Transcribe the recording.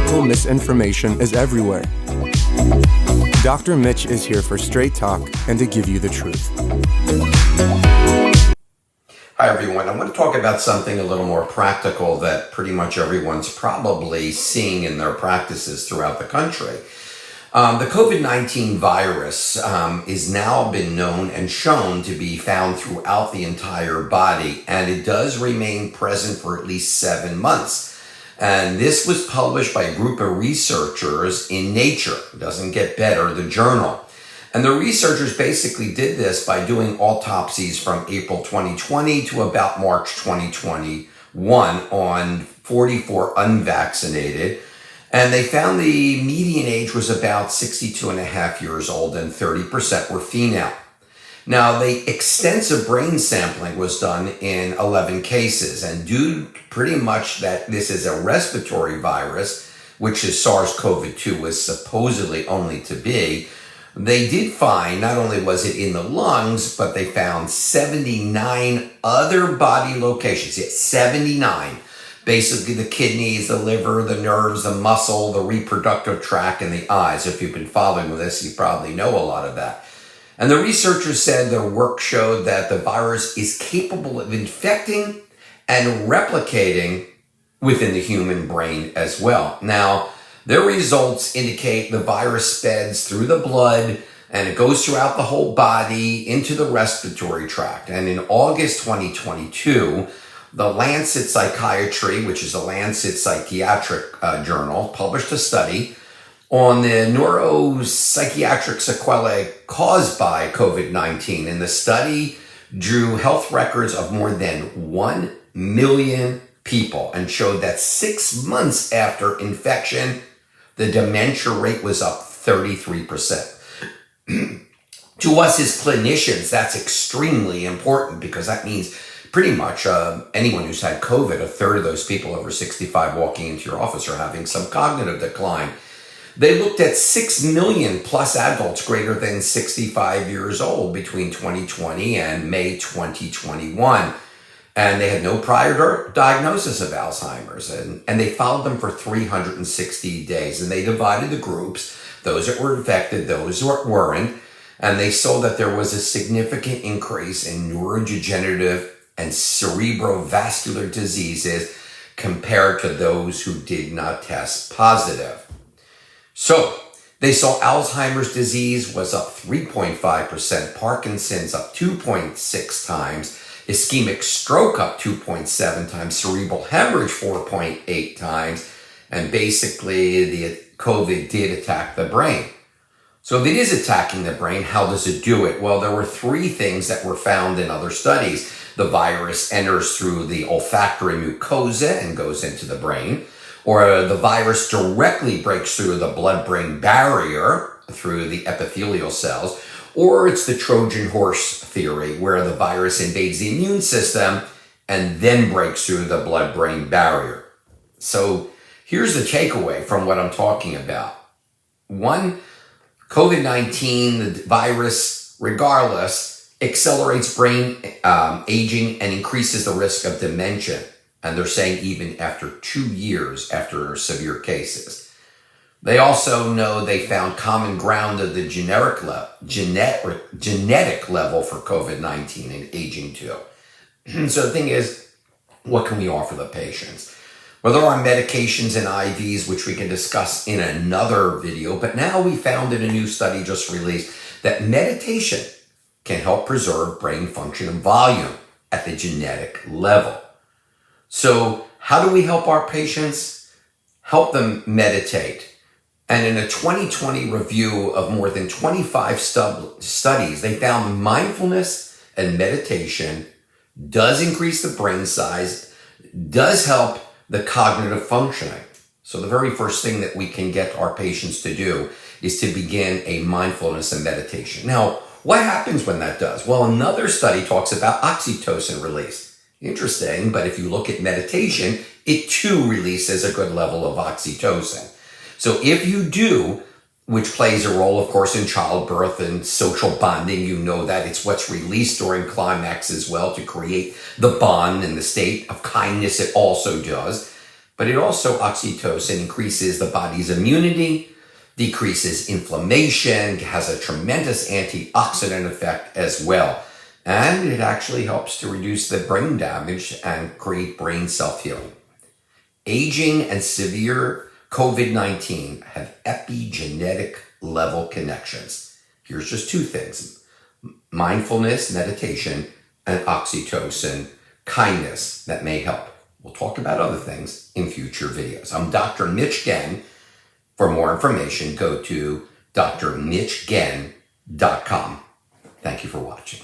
medical misinformation is everywhere. Dr. Mitch is here for straight talk and to give you the truth. Hi everyone, I want to talk about something a little more practical that pretty much everyone's probably seeing in their practices throughout the country. The COVID-19 virus is now been known and shown to be found throughout the entire body, and it does remain present for at least 7 months. And this was published by a group of researchers in Nature. It doesn't get better, the journal. And the researchers basically did this by doing autopsies from April 2020 to about March 2021 on 44 unvaccinated. And they found the median age was about 62 and a half years old and 30% were female. Now, the extensive brain sampling was done in 11 cases, and due pretty much that this is a respiratory virus, which is SARS-CoV-2 was supposedly only to be, they did find not only was it in the lungs, but they found 79 other body locations. Yes, 79. Basically the kidneys, the liver, the nerves, the muscle, the reproductive tract, and the eyes. If you've been following this, you probably know a lot of that. And the researchers said their work showed that the virus is capable of infecting and replicating within the human brain as well. Now, their results indicate the virus spreads through the blood and it goes throughout the whole body into the respiratory tract. And in August 2022, the Lancet Psychiatry, which is a Lancet psychiatric journal, published a study on the neuropsychiatric sequelae caused by COVID-19. And the study drew health records of more than 1 million people and showed that 6 months after infection, the dementia rate was up 33%. To us as clinicians, that's extremely important because that means pretty much anyone who's had COVID, a third of those people over 65 walking into your office are having some cognitive decline. They looked at 6 million plus adults greater than 65 years old between 2020 and May 2021. And they had no prior diagnosis of Alzheimer's. And they followed them for 360 days. And they divided the groups, those that were infected, those that weren't. And they saw that there was a significant increase in neurodegenerative and cerebrovascular diseases compared to those who did not test positive. So they saw Alzheimer's disease was up 3.5%, Parkinson's up 2.6 times, ischemic stroke up 2.7 times, cerebral hemorrhage 4.8 times, and basically the COVID did attack the brain. So if it is attacking the brain, how does it do it? Well, there were 3 things that were found in other studies. The virus enters through the olfactory mucosa and goes into the brain, or the virus directly breaks through the blood-brain barrier through the epithelial cells, or it's the Trojan horse theory, where the virus invades the immune system and then breaks through the blood-brain barrier. So here's the takeaway from what I'm talking about. 1, COVID-19, the virus, regardless, accelerates brain aging and increases the risk of dementia. And they're saying even after 2 years after severe cases. They also know they found common ground of the genetic level for COVID-19 and aging too. So the thing is, what can we offer the patients? Well, there are medications and IVs, which we can discuss in another video, but now we found in a new study just released that meditation can help preserve brain function and volume at the genetic level. So how do we help our patients? Help them meditate. And in a 2020 review of more than 25 studies, they found mindfulness and meditation does increase the brain size, does help the cognitive functioning. So the very first thing that we can get our patients to do is to begin a mindfulness and meditation. Now, what happens when that does? Well, another study talks about oxytocin release. Interesting, but if you look at meditation, it too releases a good level of oxytocin. So if you do, which plays a role, of course, in childbirth and social bonding, you know that it's what's released during climax as well to create the bond and the state of kindness it also does. But it also, oxytocin, increases the body's immunity, decreases inflammation, has a tremendous antioxidant effect as well. And it actually helps to reduce the brain damage and create brain self-healing. Aging and severe COVID-19 have epigenetic level connections. Here's just two things: mindfulness, meditation, and oxytocin, kindness, that may help. We'll talk about other things in future videos. I'm Dr. Mitch Ghen. For more information, go to drmitchghen.com. Thank you for watching.